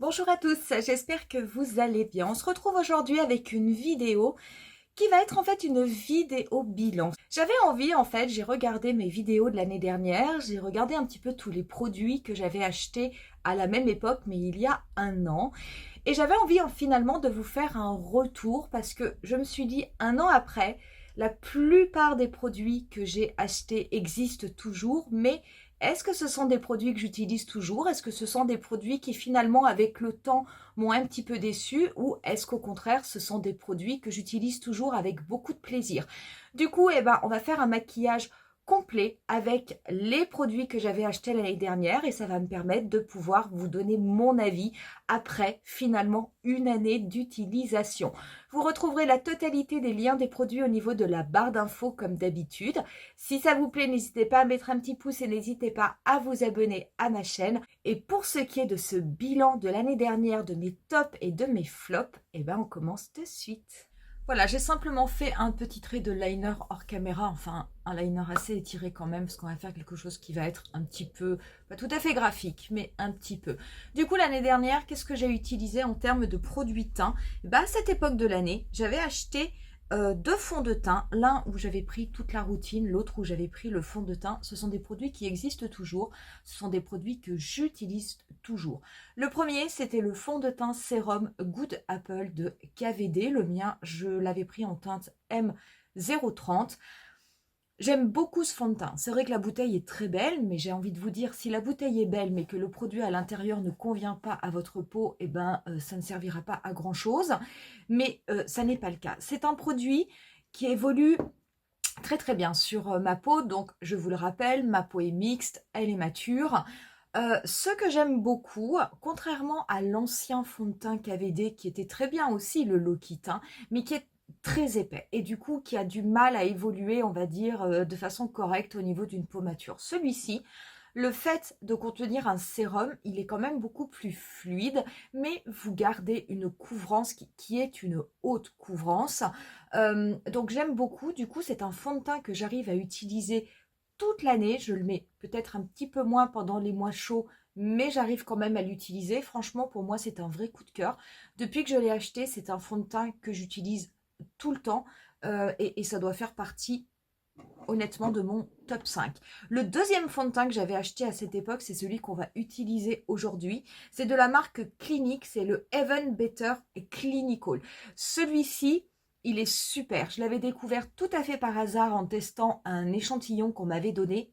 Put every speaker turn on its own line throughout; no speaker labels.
Bonjour à tous, j'espère que vous allez bien. On se retrouve aujourd'hui avec une vidéo qui va être en fait une vidéo bilan. J'avais envie j'ai regardé mes vidéos de l'année dernière, j'ai regardé un petit peu tous les produits que j'avais achetés à la même époque, mais il y a un an. Et j'avais envie finalement de vous faire un retour parce que je me suis dit, un an après, la plupart des produits que j'ai achetés existent toujours, mais est-ce que ce sont des produits que j'utilise toujours? Est-ce que ce sont des produits qui finalement, avec le temps, m'ont un petit peu déçu? Ou est-ce qu'au contraire, ce sont des produits que j'utilise toujours avec beaucoup de plaisir? Du coup, on va faire un maquillage complet avec les produits que j'avais achetés l'année dernière et ça va me permettre de pouvoir vous donner mon avis après finalement une année d'utilisation. Vous retrouverez la totalité des liens des produits au niveau de la barre d'infos comme d'habitude. Si ça vous plaît, n'hésitez pas à mettre un petit pouce et n'hésitez pas à vous abonner à ma chaîne. Et pour ce qui est de ce bilan de l'année dernière, de mes tops et de mes flops, on commence de suite. Voilà, j'ai simplement fait un petit trait de liner hors caméra, enfin un liner assez étiré quand même, parce qu'on va faire quelque chose qui va être un petit peu, pas tout à fait graphique, mais un petit peu. Du coup, l'année dernière, qu'est-ce que j'ai utilisé en termes de produits teint? À cette époque de l'année, j'avais acheté deux fonds de teint, l'un où j'avais pris toute la routine, l'autre où j'avais pris le fond de teint. Ce sont des produits qui existent toujours, ce sont des produits que j'utilise toujours. Le premier, c'était le fond de teint sérum Good Apple de KVD. Le mien, je l'avais pris en teinte M030. J'aime beaucoup ce fond de teint. C'est vrai que la bouteille est très belle, mais j'ai envie de vous dire, si la bouteille est belle, mais que le produit à l'intérieur ne convient pas à votre peau, ça ne servira pas à grand chose. Mais ça n'est pas le cas. C'est un produit qui évolue très très bien sur ma peau. Donc, je vous le rappelle, ma peau est mixte, elle est mature. Ce que j'aime beaucoup, contrairement à l'ancien fond de teint KVD qui était très bien aussi, le L'Occitane, mais qui est très épais et du coup qui a du mal à évoluer, on va dire, de façon correcte au niveau d'une peau mature. Celui-ci, le fait de contenir un sérum, il est quand même beaucoup plus fluide, mais vous gardez une couvrance qui est une haute couvrance. Donc j'aime beaucoup, du coup c'est un fond de teint que j'arrive à utiliser toute l'année. Je le mets peut-être un petit peu moins pendant les mois chauds, mais j'arrive quand même à l'utiliser. Franchement, pour moi, c'est un vrai coup de cœur. Depuis que je l'ai acheté, c'est un fond de teint que j'utilise tout le temps et ça doit faire partie honnêtement de mon top 5. Le deuxième fond de teint que j'avais acheté à cette époque, c'est celui qu'on va utiliser aujourd'hui. C'est de la marque Clinique, c'est le Even Better Clinical. Celui-ci, il est super. Je l'avais découvert tout à fait par hasard en testant un échantillon qu'on m'avait donné.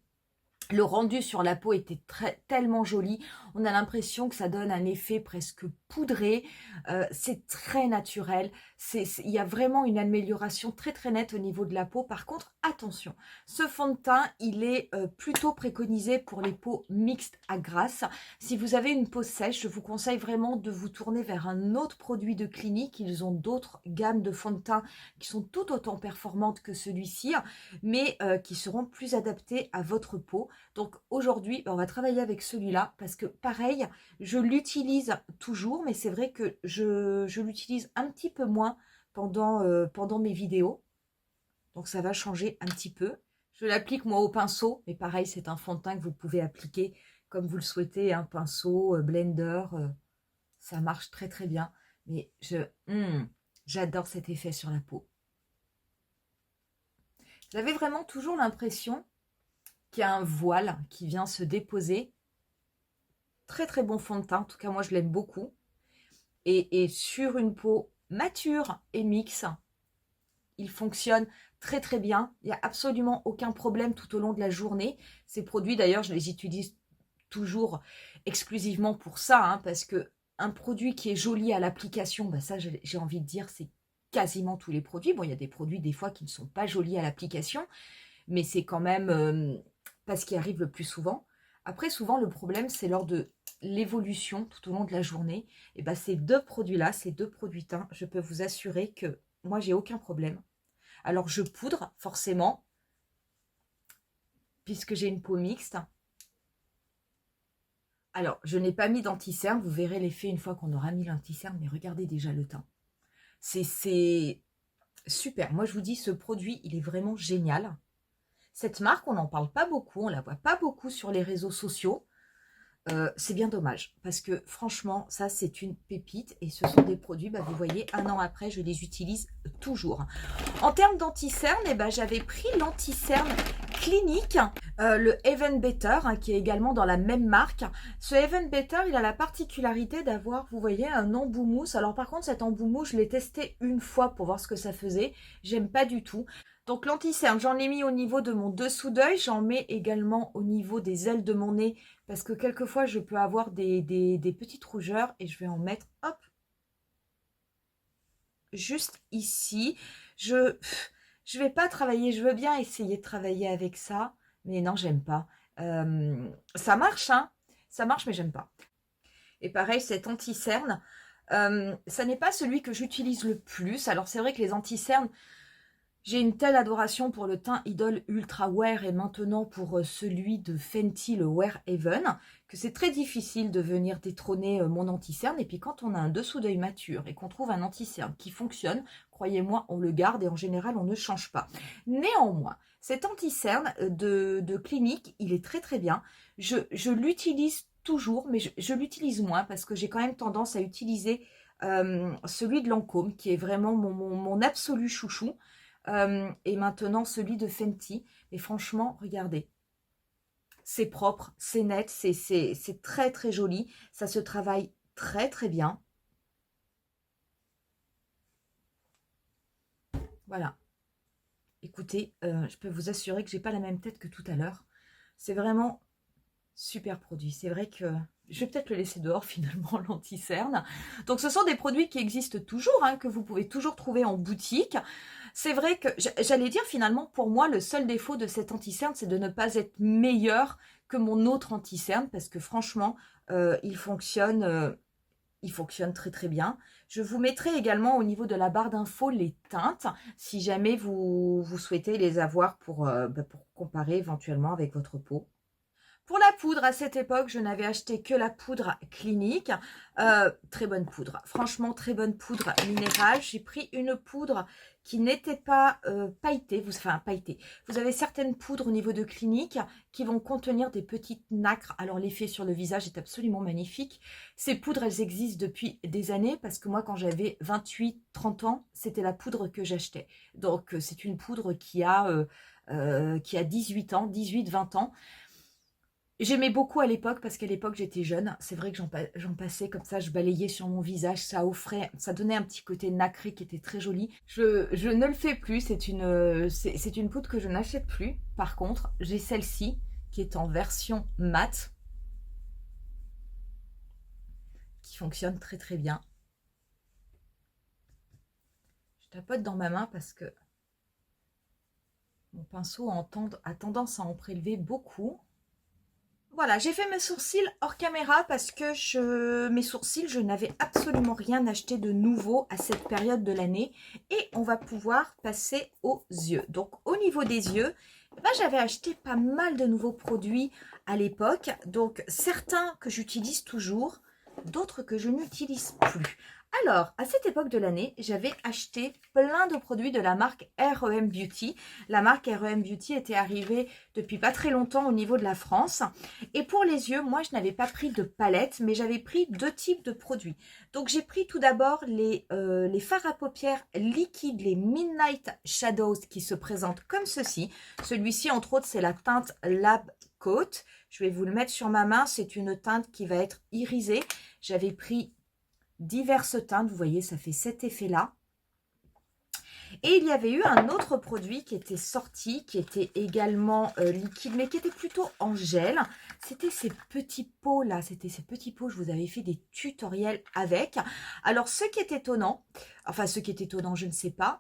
Le rendu sur la peau était tellement joli. On a l'impression que ça donne un effet presque poudré. C'est très naturel. Il y a vraiment une amélioration très très nette au niveau de la peau. Par contre, attention, ce fond de teint, il est plutôt préconisé pour les peaux mixtes à grasse. Si vous avez une peau sèche, je vous conseille vraiment de vous tourner vers un autre produit de Clinique. Ils ont d'autres gammes de fond de teint qui sont tout autant performantes que celui-ci, mais qui seront plus adaptés à votre peau. Donc aujourd'hui, on va travailler avec celui-là parce que pareil, je l'utilise toujours, mais c'est vrai que je l'utilise un petit peu moins pendant mes vidéos. Donc ça va changer un petit peu. Je l'applique moi au pinceau, mais pareil, c'est un fond de teint que vous pouvez appliquer comme vous le souhaitez, un pinceau, blender, ça marche très très bien. Mais j'adore cet effet sur la peau. J'avais vraiment toujours l'impression qu'il y a un voile qui vient se déposer. Très très bon fond de teint, en tout cas moi je l'aime beaucoup. Et sur une peau mature et mixte, il fonctionne très très bien. Il n'y a absolument aucun problème tout au long de la journée. Ces produits d'ailleurs je les utilise toujours exclusivement pour ça, parce que un produit qui est joli à l'application, ça j'ai envie de dire c'est quasiment tous les produits. Bon, il y a des produits des fois qui ne sont pas jolis à l'application, mais c'est quand même pas ce qui arrive le plus souvent. Après, souvent, le problème, c'est lors de l'évolution tout au long de la journée. Et ces deux produits-là, ces deux produits teints, je peux vous assurer que moi, j'ai aucun problème. Alors, je poudre, forcément, puisque j'ai une peau mixte. Alors, je n'ai pas mis d'anti-cerne. Vous verrez l'effet une fois qu'on aura mis l'anti-cerne. Mais regardez déjà le teint. C'est super. Moi, je vous dis, ce produit, il est vraiment génial. Cette marque, on n'en parle pas beaucoup, on ne la voit pas beaucoup sur les réseaux sociaux. c'est bien dommage parce que franchement, ça c'est une pépite et ce sont des produits, bah, vous voyez, 1 an après, je les utilise toujours. En termes d'anti-cerne, eh ben, j'avais pris l'anti-cerne Clinique, le Even Better, hein, qui est également dans la même marque. Ce Even Better, il a la particularité d'avoir, vous voyez, un embout mousse. Alors par contre, cet embout mousse, je l'ai testé une fois pour voir ce que ça faisait. J'aime pas du tout. Donc l'anti-cerne, j'en ai mis au niveau de mon dessous d'œil. J'en mets également au niveau des ailes de mon nez parce que quelquefois, je peux avoir des petites rougeurs et je vais en mettre, hop, juste ici. Je vais pas travailler, je veux bien essayer de travailler avec ça, mais non, j'aime pas. Ça marche, hein, ça marche, mais j'aime pas. Et pareil, cet anti-cerne, ça n'est pas celui que j'utilise le plus. Alors c'est vrai que les anti-cernes, j'ai une telle adoration pour le teint Idol Ultra Wear et maintenant pour celui de Fenty, le Wear Even, que c'est très difficile de venir détrôner mon anti-cerne. Et puis quand on a un dessous d'œil mature et qu'on trouve un anti-cerne qui fonctionne, croyez-moi, on le garde et en général, on ne change pas. Néanmoins, cet anti-cerne de Clinique, il est très très bien. Je l'utilise toujours, mais je l'utilise moins parce que j'ai quand même tendance à utiliser celui de Lancôme, qui est vraiment mon absolu chouchou. Et maintenant celui de Fenty. Et franchement, regardez, c'est propre, c'est net, c'est très très joli. Ça se travaille très très bien. Voilà. Écoutez, je peux vous assurer que j'ai pas la même tête que tout à l'heure. C'est vraiment super produit. C'est vrai que je vais peut-être le laisser dehors finalement, l'anti-cerne. Donc ce sont des produits qui existent toujours, hein, que vous pouvez toujours trouver en boutique. C'est vrai que j'allais dire finalement, pour moi, le seul défaut de cet anti-cerne, c'est de ne pas être meilleur que mon autre anti-cerne, parce que franchement, il fonctionne très très bien. Je vous mettrai également au niveau de la barre d'infos les teintes, si jamais vous souhaitez les avoir pour comparer éventuellement avec votre peau. Pour la poudre, à cette époque, je n'avais acheté que la poudre Clinique. Très bonne poudre. Franchement, très bonne poudre minérale. J'ai pris une poudre qui n'était pas pailletée. Enfin, pailletée. Vous avez certaines poudres au niveau de Clinique qui vont contenir des petites nacres. Alors, l'effet sur le visage est absolument magnifique. Ces poudres, elles existent depuis des années parce que moi, quand j'avais 28-30 ans, c'était la poudre que j'achetais. Donc, c'est une poudre qui a 18 ans, 18-20 ans. J'aimais beaucoup à l'époque parce qu'à l'époque j'étais jeune. C'est vrai que j'en passais comme ça, je balayais sur mon visage, ça donnait un petit côté nacré qui était très joli. Je ne le fais plus, c'est une poudre que je n'achète plus. Par contre, j'ai celle-ci qui est en version mat, qui fonctionne très très bien. Je tapote dans ma main parce que mon pinceau a tendance à en prélever beaucoup. Voilà, j'ai fait mes sourcils hors caméra parce que mes sourcils, je n'avais absolument rien acheté de nouveau à cette période de l'année. Et on va pouvoir passer aux yeux. Donc, au niveau des yeux, eh ben, j'avais acheté pas mal de nouveaux produits à l'époque. Donc, certains que j'utilise toujours, d'autres que je n'utilise plus. Alors, à cette époque de l'année, j'avais acheté plein de produits de la marque R.E.M. Beauty. La marque R.E.M. Beauty était arrivée depuis pas très longtemps au niveau de la France. Et pour les yeux, moi, je n'avais pas pris de palette, mais j'avais pris 2 types de produits. Donc, j'ai pris tout d'abord les fards à paupières liquides, les Midnight Shadows, qui se présentent comme ceci. Celui-ci, entre autres, c'est la teinte Lab Coat. Je vais vous le mettre sur ma main. C'est une teinte qui va être irisée. J'avais pris diverses teintes, vous voyez, ça fait cet effet-là. Et il y avait eu un autre produit qui était sorti, qui était également liquide, mais qui était plutôt en gel. C'était ces petits pots-là, c'était ces petits pots, je vous avais fait des tutoriels avec. Alors, ce qui est étonnant, je ne sais pas,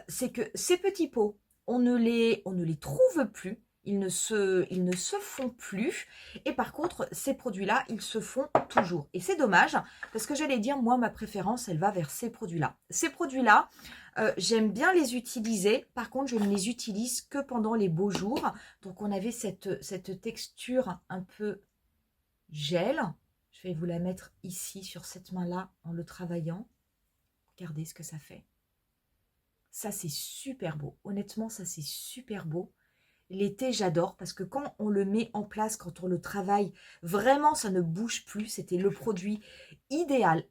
c'est que ces petits pots, on ne les trouve plus. Ils ne se font plus. Et par contre, ces produits-là, ils se font toujours. Et c'est dommage, parce que j'allais dire, moi, ma préférence, elle va vers ces produits-là. Ces produits-là, j'aime bien les utiliser. Par contre, je ne les utilise que pendant les beaux jours. Donc, on avait cette texture un peu gel. Je vais vous la mettre ici, sur cette main-là, en le travaillant. Regardez ce que ça fait. Ça, c'est super beau. Honnêtement, ça, c'est super beau. L'été, j'adore parce que quand on le met en place, quand on le travaille, vraiment, ça ne bouge plus. C'était le produit idéal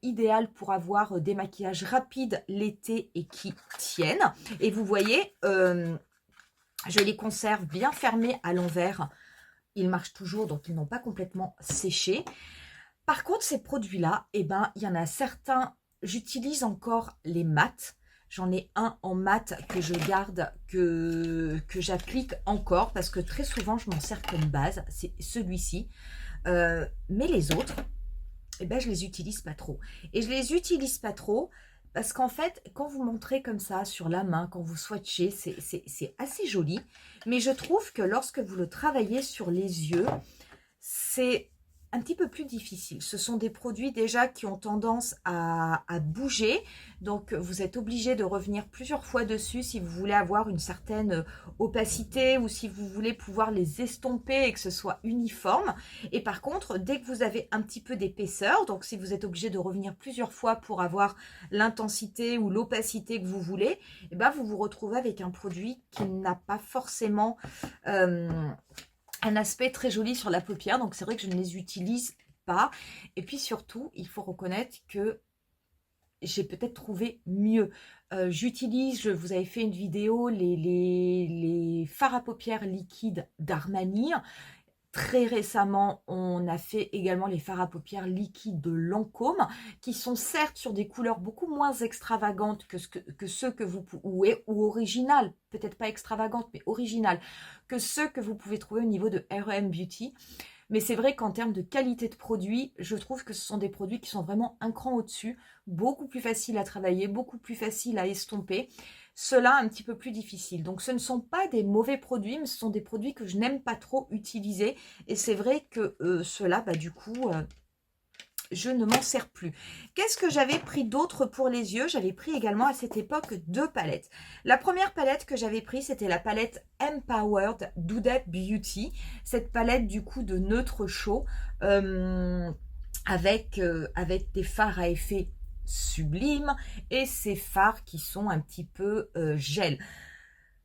pour avoir des maquillages rapides l'été et qui tiennent. Et vous voyez, je les conserve bien fermés à l'envers. Ils marchent toujours, donc ils n'ont pas complètement séché. Par contre, ces produits-là, eh ben, il y en a certains, j'utilise encore les mats. J'en ai un en mat que je garde, que j'applique encore, parce que très souvent, je m'en sers comme base. C'est celui-ci. Mais les autres, eh ben, je les utilise pas trop. Et je les utilise pas trop parce qu'en fait, quand vous montrez comme ça sur la main, quand vous swatchez, c'est assez joli. Mais je trouve que lorsque vous le travaillez sur les yeux, c'est un petit peu plus difficile. Ce sont des produits déjà qui ont tendance à bouger. Donc, vous êtes obligé de revenir plusieurs fois dessus si vous voulez avoir une certaine opacité ou si vous voulez pouvoir les estomper et que ce soit uniforme. Et par contre, dès que vous avez un petit peu d'épaisseur, donc si vous êtes obligé de revenir plusieurs fois pour avoir l'intensité ou l'opacité que vous voulez, et ben vous vous retrouvez avec un produit qui n'a pas forcément un aspect très joli sur la paupière. Donc c'est vrai que je ne les utilise pas. Et puis surtout, il faut reconnaître que j'ai peut-être trouvé mieux. J'utilise, je vous avais fait une vidéo, les fards à paupières liquides d'Armani. Très récemment, on a fait également les fards à paupières liquides de Lancôme, qui sont certes sur des couleurs beaucoup moins extravagantes que ceux que vous pouvez, ou originales, peut-être pas extravagantes, mais originales, que ceux que vous pouvez trouver au niveau de R.E.M. Beauty. Mais c'est vrai qu'en termes de qualité de produit, je trouve que ce sont des produits qui sont vraiment un cran au-dessus, beaucoup plus faciles à travailler, beaucoup plus faciles à estomper. Ceux-là, un petit peu plus difficiles. Donc, ce ne sont pas des mauvais produits, mais ce sont des produits que je n'aime pas trop utiliser. Et c'est vrai que ceux-là, bah, du coup, je ne m'en sers plus. Qu'est-ce que j'avais pris d'autre pour les yeux? J'avais pris également à cette époque 2 palettes. La première palette que j'avais prise, c'était la palette Empowered d'Huda Beauty. Cette palette du coup de neutre chaud avec des fards à effet sublime et ces fards qui sont un petit peu gel.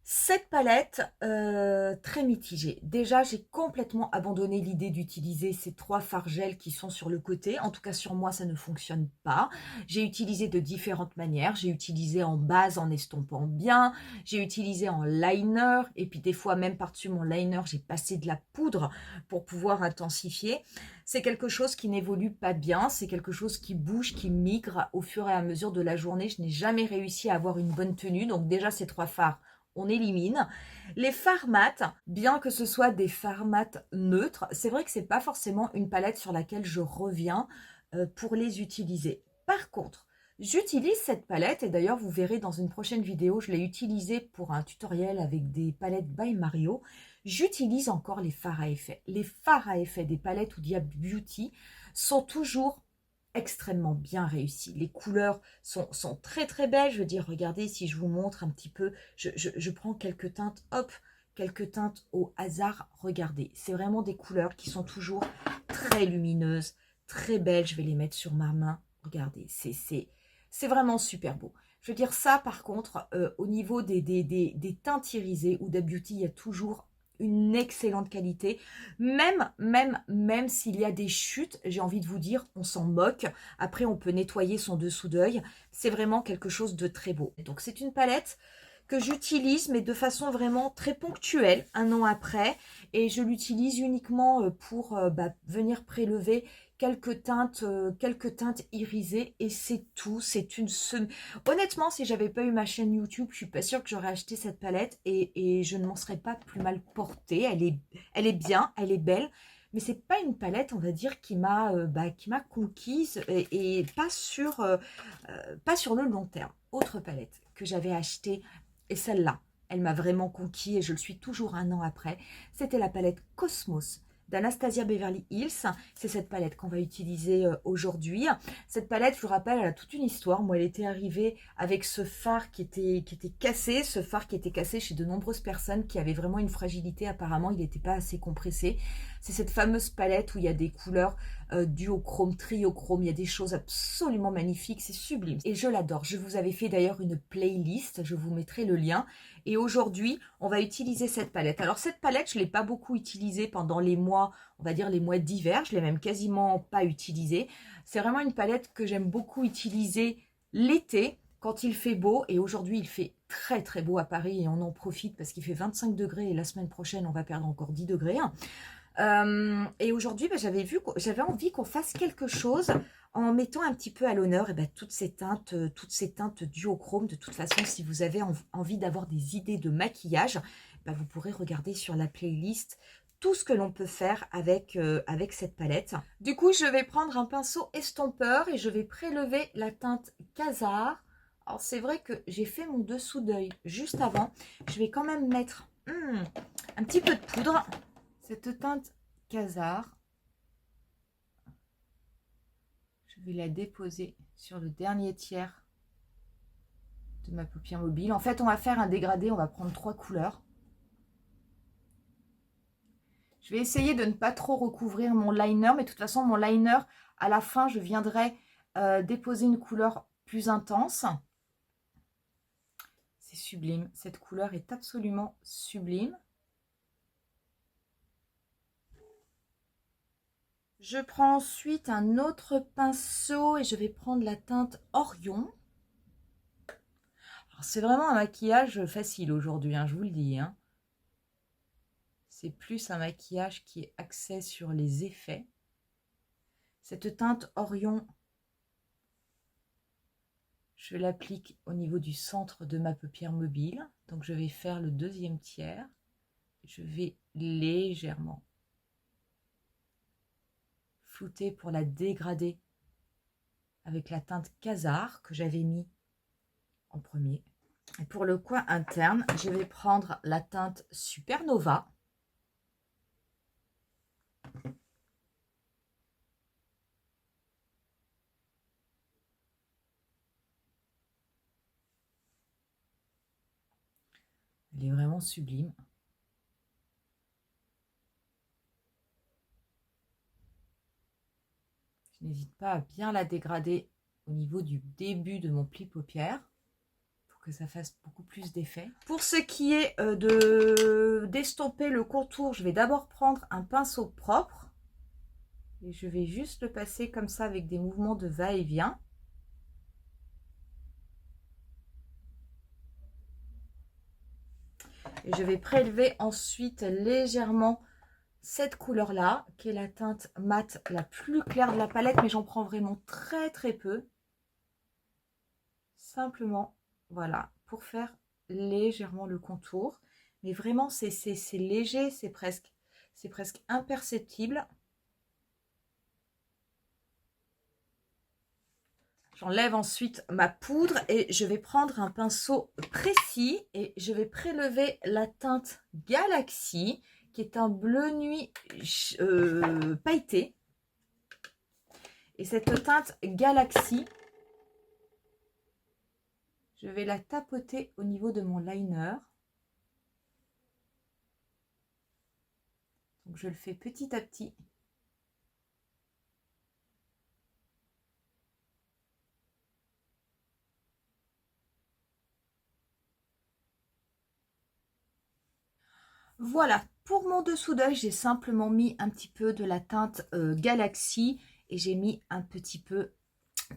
Cette palette, très mitigée. Déjà, j'ai complètement abandonné l'idée d'utiliser ces 3 fards gel qui sont sur le côté. En tout cas, sur moi, ça ne fonctionne pas. J'ai utilisé de différentes manières. J'ai utilisé en base en estompant bien. J'ai utilisé en liner. Et puis, des fois, même par-dessus mon liner, j'ai passé de la poudre pour pouvoir intensifier. C'est quelque chose qui n'évolue pas bien. C'est quelque chose qui bouge, qui migre au fur et à mesure de la journée. Je n'ai jamais réussi à avoir une bonne tenue. Donc, déjà, ces 3 fards, on élimine. Les fards mat, bien que ce soit des fards mat neutres, c'est vrai que c'est pas forcément une palette sur laquelle je reviens pour les utiliser. Par contre, j'utilise cette palette et d'ailleurs vous verrez dans une prochaine vidéo, je l'ai utilisée pour un tutoriel avec des palettes by Mario. J'utilise encore les fards à effet. Les fards à effet des palettes Huda Beauty sont toujours extrêmement bien réussi. Les couleurs sont très très belles. Je veux dire, regardez, si je vous montre un petit peu, je prends quelques teintes, hop, quelques teintes au hasard. Regardez, c'est vraiment des couleurs qui sont toujours très lumineuses, très belles. Je vais les mettre sur ma main. Regardez, c'est vraiment super beau. Je veux dire, ça par contre, au niveau des teintes irisées, Huda Beauty, il y a toujours une excellente qualité, même s'il y a des chutes, j'ai envie de vous dire, on s'en moque. Après, on peut nettoyer son dessous d'œil. C'est vraiment quelque chose de très beau. Donc, c'est une palette que j'utilise, mais de façon vraiment très ponctuelle, un an après. Et je l'utilise uniquement pour venir prélever quelques teintes irisées. Et c'est tout. C'est une semaine. Honnêtement, si j'avais pas eu ma chaîne YouTube, je suis pas sûre que j'aurais acheté cette palette. Et je ne m'en serais pas plus mal portée. Elle est bien, elle est belle. Mais c'est pas une palette, on va dire, qui m'a conquise et pas sur le long terme. Autre palette que j'avais achetée, et celle-là, elle m'a vraiment conquis et je le suis toujours un an après. C'était la palette Cosmos d'Anastasia Beverly Hills. C'est cette palette qu'on va utiliser aujourd'hui. Cette palette, je vous rappelle, elle a toute une histoire. Moi, elle était arrivée avec ce fard qui était cassé. Ce fard qui était cassé chez de nombreuses personnes qui avaient vraiment une fragilité. Apparemment, il n'était pas assez compressé. C'est cette fameuse palette où il y a des couleurs duochrome, triochrome. Il y a des choses absolument magnifiques. C'est sublime. Et je l'adore. Je vous avais fait d'ailleurs une playlist. Je vous mettrai le lien. Et aujourd'hui, on va utiliser cette palette. Alors cette palette, je ne l'ai pas beaucoup utilisée pendant les mois, on va dire les mois d'hiver. Je ne l'ai même quasiment pas utilisée. C'est vraiment une palette que j'aime beaucoup utiliser l'été, quand il fait beau. Et aujourd'hui, il fait très très beau à Paris et on en profite parce qu'il fait 25 degrés et la semaine prochaine, on va perdre encore 10 degrés. Et aujourd'hui, j'avais envie qu'on fasse quelque chose en mettant un petit peu à l'honneur toutes ces teintes duochrome. De toute façon, si vous avez envie d'avoir des idées de maquillage, vous pourrez regarder sur la playlist tout ce que l'on peut faire avec cette palette. Du coup, je vais prendre un pinceau estompeur et je vais prélever la teinte Khazar. Alors, c'est vrai que j'ai fait mon dessous d'œil juste avant. Je vais quand même mettre un petit peu de poudre. Cette teinte Khazar, je vais la déposer sur le dernier tiers de ma paupière mobile. En fait, on va faire un dégradé, on va prendre 3 couleurs. Je vais essayer de ne pas trop recouvrir mon liner, mais de toute façon, mon liner, à la fin, je viendrai déposer une couleur plus intense. C'est sublime, cette couleur est absolument sublime. Je prends ensuite un autre pinceau et je vais prendre la teinte Orion. C'est vraiment un maquillage facile aujourd'hui, je vous le dis. C'est plus un maquillage qui est axé sur les effets. Cette teinte Orion, je l'applique au niveau du centre de ma paupière mobile. Donc je vais faire le deuxième tiers. Je vais légèrement flouter pour la dégrader avec la teinte Khazar que j'avais mis en premier. Et pour le coin interne, je vais prendre la teinte Supernova. Elle est vraiment sublime. Je n'hésite pas à bien la dégrader au niveau du début de mon pli paupière pour que ça fasse beaucoup plus d'effet. Pour ce qui est d'estomper le contour, je vais d'abord prendre un pinceau propre et je vais juste le passer comme ça avec des mouvements de va-et-vient. Et je vais prélever ensuite légèrement cette couleur-là, qui est la teinte mate la plus claire de la palette, mais j'en prends vraiment très très peu. Simplement, voilà, pour faire légèrement le contour. Mais vraiment, c'est léger, c'est presque imperceptible. J'enlève ensuite ma poudre et je vais prendre un pinceau précis et je vais prélever la teinte Galaxy, qui est un bleu nuit pailleté. Et cette teinte Galaxy, je vais la tapoter au niveau de mon liner. Donc je le fais petit à petit. Voilà, pour mon dessous d'œil, j'ai simplement mis un petit peu de la teinte Galaxy et j'ai mis un petit peu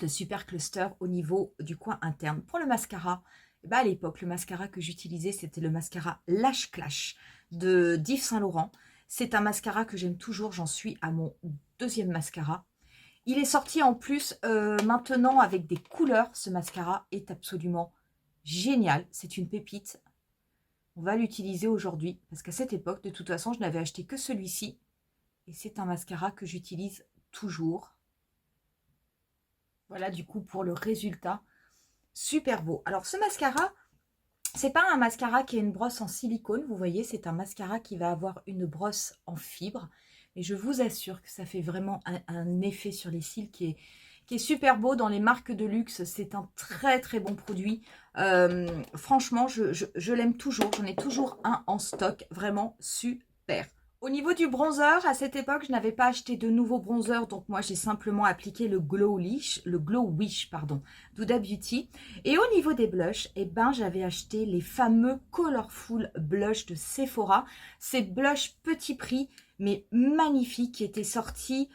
de Super Cluster au niveau du coin interne. Pour le mascara, à l'époque, le mascara que j'utilisais, c'était le mascara Lash Clash de Yves Saint Laurent. C'est un mascara que j'aime toujours, j'en suis à mon deuxième mascara. Il est sorti en plus maintenant avec des couleurs. Ce mascara est absolument génial, c'est une pépite. On va l'utiliser aujourd'hui parce qu'à cette époque, de toute façon, je n'avais acheté que celui-ci. Et c'est un mascara que j'utilise toujours. Voilà du coup pour le résultat. Super beau. Alors ce mascara, c'est pas un mascara qui a une brosse en silicone. Vous voyez, c'est un mascara qui va avoir une brosse en fibre. Et je vous assure que ça fait vraiment un effet sur les cils qui est super beau. Dans les marques de luxe, c'est un très très bon produit. Franchement, je l'aime toujours. J'en ai toujours un en stock. Vraiment super Au niveau du bronzer, à cette époque, je n'avais pas acheté de nouveaux bronzers, donc moi j'ai simplement appliqué le Glow Wish, pardon, d'Huda Beauty. Et au niveau des blushs, eh ben, j'avais acheté les fameux Colorful Blush de Sephora. Ces blushs petit prix, mais magnifiques, qui étaient sortis,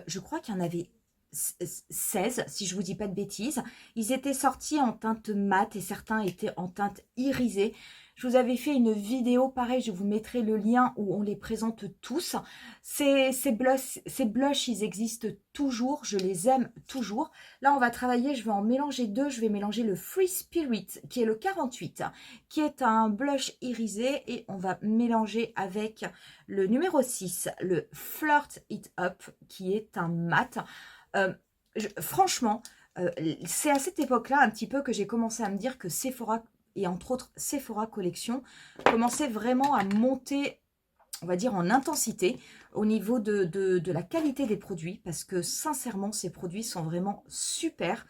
je crois qu'il y en avait 16, si je vous dis pas de bêtises. Ils étaient sortis en teinte mate et certains étaient en teinte irisée. Je vous avais fait une vidéo, pareil, je vous mettrai le lien où on les présente tous. Ces blushs, ils existent toujours, je les aime toujours. Là, on va travailler, je vais en mélanger deux. Je vais mélanger le Free Spirit, qui est le 48, qui est un blush irisé. Et on va mélanger avec le numéro 6, le Flirt It Up, qui est un mat. Franchement, c'est à cette époque-là un petit peu que j'ai commencé à me dire que Sephora et entre autres Sephora Collection, commençait vraiment à monter, on va dire, en intensité au niveau de la qualité des produits, parce que sincèrement, ces produits sont vraiment super.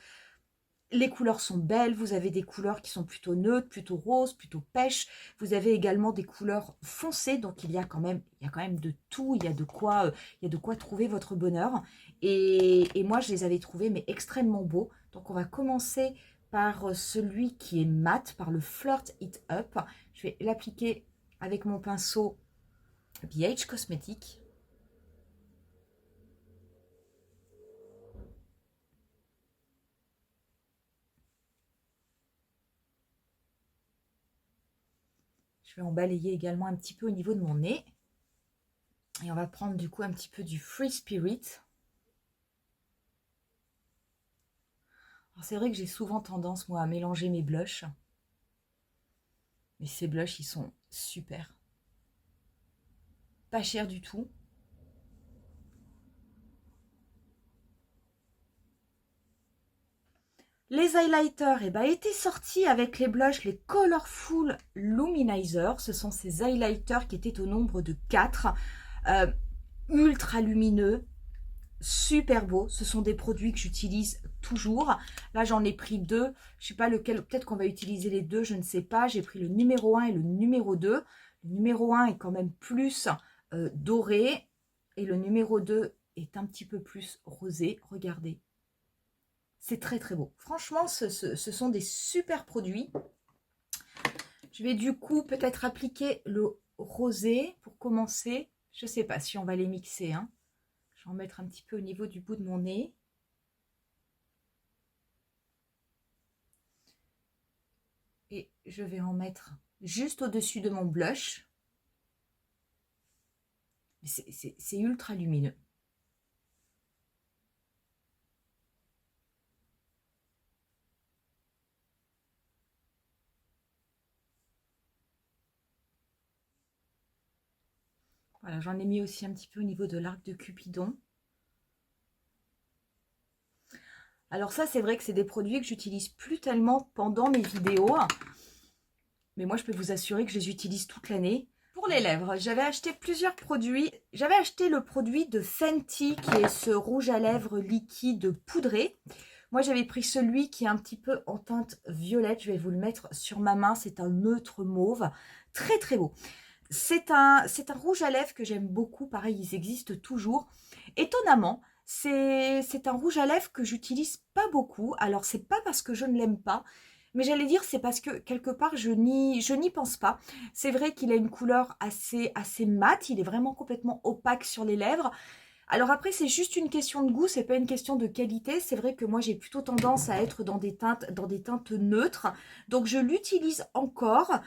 Les couleurs sont belles, vous avez des couleurs qui sont plutôt neutres, plutôt roses, plutôt pêches. Vous avez également des couleurs foncées, donc il y a quand même de tout, il y a de quoi trouver votre bonheur. Et moi, je les avais trouvés mais extrêmement beaux. Donc on va commencer par celui qui est mat, par le Flirt It Up. Je vais l'appliquer avec mon pinceau BH Cosmetics. Je vais en balayer également un petit peu au niveau de mon nez. Et on va prendre du coup un petit peu du Free Spirit. C'est vrai que j'ai souvent tendance, moi, à mélanger mes blushs. Mais ces blushs, ils sont super. Pas cher du tout. Les highlighters eh ben, étaient sortis avec les blushs, les Colorful Luminizer. Ce sont ces highlighters qui étaient au nombre de 4. Ultra lumineux, super beaux. Ce sont des produits que j'utilise toujours. Là, j'en ai pris 2. Je ne sais pas lequel, peut-être qu'on va utiliser les deux, je ne sais pas. J'ai pris le numéro 1 et le numéro 2. Le numéro 1 est quand même plus doré et le numéro 2 est un petit peu plus rosé. Regardez. C'est très très beau. Franchement, ce sont des super produits. Je vais du coup peut-être appliquer le rosé pour commencer. Je ne sais pas si on va les mixer. Hein. Je vais en mettre un petit peu au niveau du bout de mon nez. Et je vais en mettre juste au-dessus de mon blush. C'est ultra lumineux. Voilà, j'en ai mis aussi un petit peu au niveau de l'arc de Cupidon. Alors ça, c'est vrai que c'est des produits que j'utilise plus tellement pendant mes vidéos. Mais moi, je peux vous assurer que je les utilise toute l'année. Pour les lèvres, j'avais acheté plusieurs produits. J'avais acheté le produit de Fenty, qui est ce rouge à lèvres liquide poudré. Moi, j'avais pris celui qui est un petit peu en teinte violette. Je vais vous le mettre sur ma main. C'est un neutre mauve. Très, très beau. C'est un rouge à lèvres que j'aime beaucoup. Pareil, ils existent toujours. Étonnamment, c'est un rouge à lèvres que j'utilise pas beaucoup. Alors, c'est pas parce que je ne l'aime pas, mais j'allais dire c'est parce que quelque part, je n'y pense pas. C'est vrai qu'il a une couleur assez mate. Il est vraiment complètement opaque sur les lèvres. Alors après, c'est juste une question de goût, c'est pas une question de qualité. C'est vrai que moi, j'ai plutôt tendance à être dans des teintes neutres. Donc, je l'utilise encore.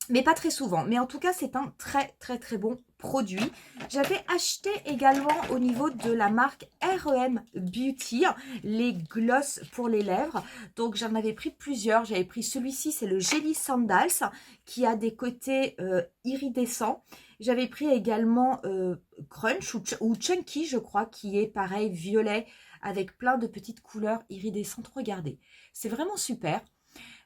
Mais pas très souvent. Mais en tout cas, c'est un très très très bon produit. J'avais acheté également au niveau de la marque R.E.M. Beauty les gloss pour les lèvres. Donc j'en avais pris plusieurs. J'avais pris celui-ci, c'est le Jelly Sandals qui a des côtés iridescents. J'avais pris également Crunch ou Chunky, je crois, qui est pareil violet avec plein de petites couleurs iridescentes. Regardez, c'est vraiment super.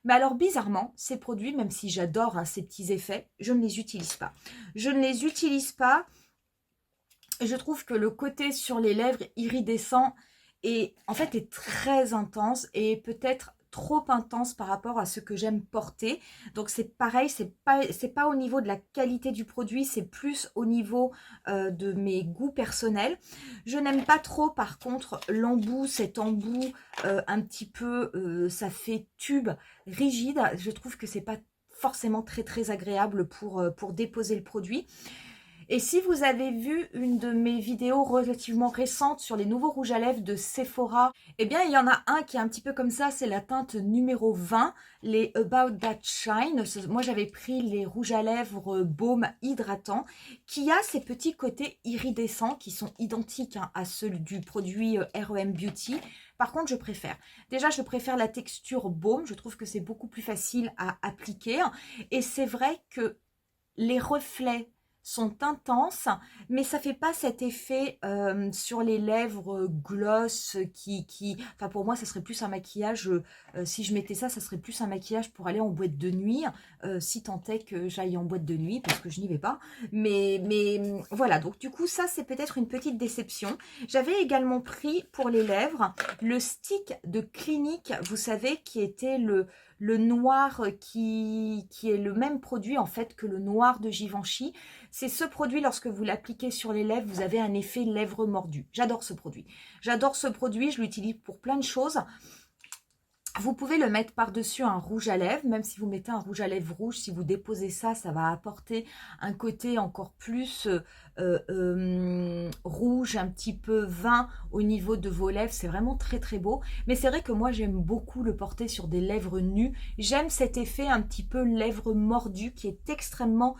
Mais alors bizarrement, ces produits, même si j'adore hein, ces petits effets, je ne les utilise pas. Je ne les utilise pas. Je trouve que le côté sur les lèvres iridescent est très intense et peut-être trop intense par rapport à ce que j'aime porter. Donc c'est pareil, c'est pas au niveau de la qualité du produit, c'est plus au niveau de mes goûts personnels. Je n'aime pas trop par contre l'embout, cet embout un petit peu, ça fait tube rigide. Je trouve que c'est pas forcément très agréable pour déposer le produit. Et si vous avez vu une de mes vidéos relativement récentes sur les nouveaux rouges à lèvres de Sephora, eh bien il y en a un qui est un petit peu comme ça, c'est la teinte numéro 20, les About That Shine. Moi j'avais pris les rouges à lèvres baume hydratant, qui a ces petits côtés iridescents qui sont identiques à ceux du produit REM Beauty. Par contre, je préfère. Déjà, je préfère la texture baume. Je trouve que c'est beaucoup plus facile à appliquer. Et c'est vrai que les reflets sont intenses, mais ça fait pas cet effet sur les lèvres gloss enfin pour moi ça serait plus un maquillage, si je mettais ça, ça serait plus un maquillage pour aller en boîte de nuit, si tant est que j'aille en boîte de nuit, parce que je n'y vais pas, mais voilà, donc du coup ça c'est peut-être une petite déception. J'avais également pris pour les lèvres le stick de Clinique, vous savez, qui était le noir qui est le même produit en fait que le noir de Givenchy. C'est ce produit, lorsque vous l'appliquez sur les lèvres, vous avez un effet lèvres mordues. J'adore ce produit. J'adore ce produit, je l'utilise pour plein de choses. Vous pouvez le mettre par-dessus un rouge à lèvres, même si vous mettez un rouge à lèvres rouge, si vous déposez ça, ça va apporter un côté encore plus rouge, un petit peu vin au niveau de vos lèvres. C'est vraiment très beau. Mais c'est vrai que moi, j'aime beaucoup le porter sur des lèvres nues. J'aime cet effet un petit peu lèvres mordues qui est extrêmement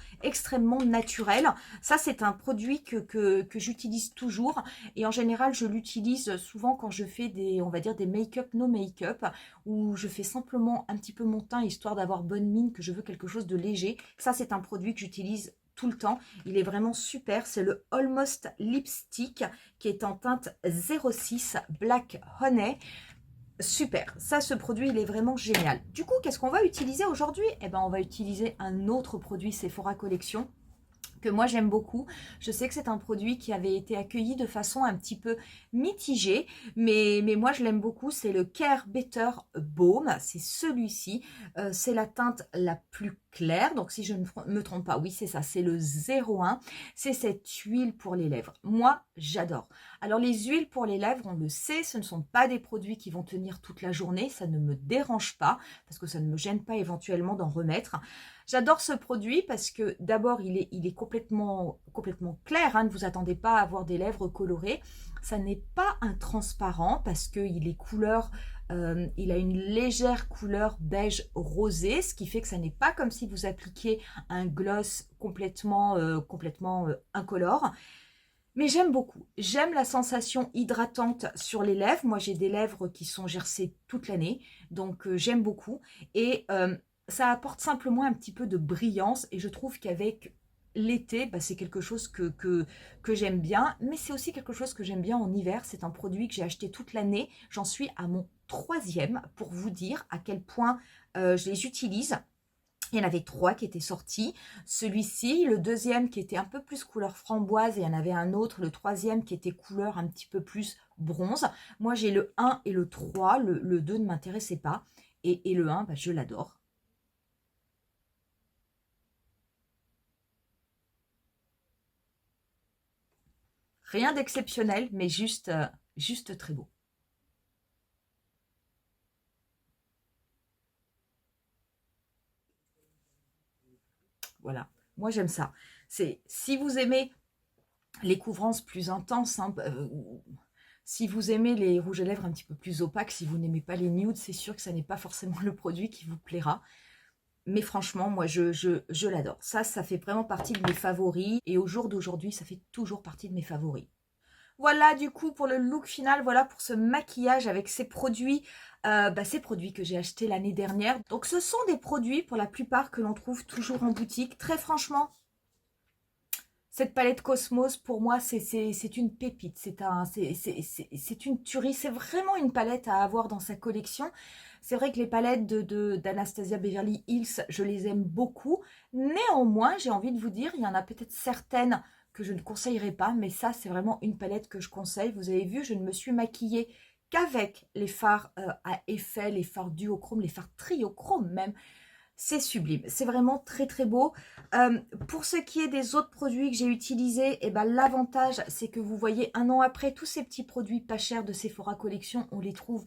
naturel. Ça, c'est un produit que j'utilise toujours. Et en général, je l'utilise souvent quand je fais on va dire des make-up, no make-up, où je fais simplement un petit peu mon teint histoire d'avoir bonne mine, que je veux quelque chose de léger. Ça, c'est un produit que j'utilise tout le temps. Il est vraiment super. C'est le Almost Lipstick qui est en teinte 06 Black Honey. Super, ça, ce produit, il est vraiment génial. Du coup, qu'est-ce qu'on va utiliser aujourd'hui? Eh ben, on va utiliser un autre produit Sephora Collection que moi j'aime beaucoup. Je sais que c'est un produit qui avait été accueilli de façon un petit peu mitigée, mais moi je l'aime beaucoup. C'est le Care Better Baume, c'est celui-ci. C'est la teinte la plus claire, donc si je ne me trompe pas, oui c'est ça, c'est le 01. C'est cette huile pour les lèvres. Moi j'adore. Alors les huiles pour les lèvres, on le sait, ce ne sont pas des produits qui vont tenir toute la journée, ça ne me dérange pas, parce que ça ne me gêne pas éventuellement d'en remettre. J'adore ce produit parce que d'abord il est complètement clair, hein, ne vous attendez pas à avoir des lèvres colorées. Ça n'est pas un transparent parce qu'il est couleur, il a une légère couleur beige rosé, ce qui fait que ça n'est pas comme si vous appliquiez un gloss complètement incolore. Mais j'aime beaucoup. J'aime la sensation hydratante sur les lèvres. Moi, j'ai des lèvres qui sont gercées toute l'année, donc j'aime beaucoup. Et ça apporte simplement un petit peu de brillance. Et je trouve qu'avec l'été, bah, c'est quelque chose que j'aime bien. Mais c'est aussi quelque chose que j'aime bien en hiver. C'est un produit que j'ai acheté toute l'année. J'en suis à mon 3e pour vous dire à quel point je les utilise. Il y en avait 3 qui étaient sortis. Celui-ci, le 2e qui était un peu plus couleur framboise, et il y en avait un autre, le 3e qui était couleur un petit peu plus bronze. Moi, j'ai le 1 et le 3. Le 2 ne m'intéressait pas. Et le 1, bah, je l'adore. Rien d'exceptionnel, mais juste très beau. Voilà, moi j'aime ça. Si vous aimez les couvrances plus intenses, hein, si vous aimez les rouges à lèvres un petit peu plus opaques, si vous n'aimez pas les nudes, c'est sûr que ça n'est pas forcément le produit qui vous plaira. Mais franchement, moi, je l'adore. Ça fait vraiment partie de mes favoris. Et au jour d'aujourd'hui, ça fait toujours partie de mes favoris. Voilà du coup pour le look final, voilà pour ce maquillage avec ces produits que j'ai achetés l'année dernière. Donc ce sont des produits pour la plupart que l'on trouve toujours en boutique. Très franchement, cette palette Cosmos pour moi c'est une pépite, c'est une tuerie, c'est vraiment une palette à avoir dans sa collection. C'est vrai que les palettes d'Anastasia Beverly Hills, je les aime beaucoup. Néanmoins, j'ai envie de vous dire, il y en a peut-être certaines que je ne conseillerais pas, mais ça, c'est vraiment une palette que je conseille. Vous avez vu, je ne me suis maquillée qu'avec les fards à effet, les fards duochrome, les fards triochrome même. C'est sublime, c'est vraiment très très beau. Pour ce qui est des autres produits que j'ai utilisés, eh ben, l'avantage c'est que vous voyez 1 an après, tous ces petits produits pas chers de Sephora Collection, on les trouve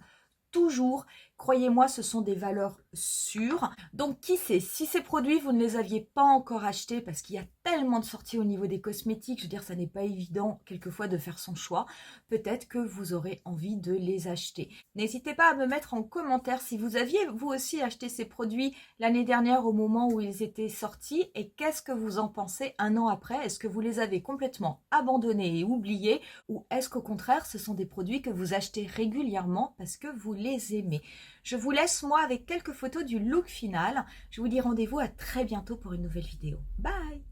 toujours. Croyez-moi, ce sont des valeurs sûres. Donc, qui sait, si ces produits, vous ne les aviez pas encore achetés, parce qu'il y a tellement de sorties au niveau des cosmétiques, je veux dire, ça n'est pas évident quelquefois de faire son choix, peut-être que vous aurez envie de les acheter. N'hésitez pas à me mettre en commentaire si vous aviez, vous aussi, acheté ces produits l'année dernière au moment où ils étaient sortis, et qu'est-ce que vous en pensez 1 an après? Est-ce que vous les avez complètement abandonnés et oubliés, ou est-ce qu'au contraire, ce sont des produits que vous achetez régulièrement parce que vous les aimez? Je vous laisse moi avec quelques photos du look final. Je vous dis rendez-vous à très bientôt pour une nouvelle vidéo. Bye!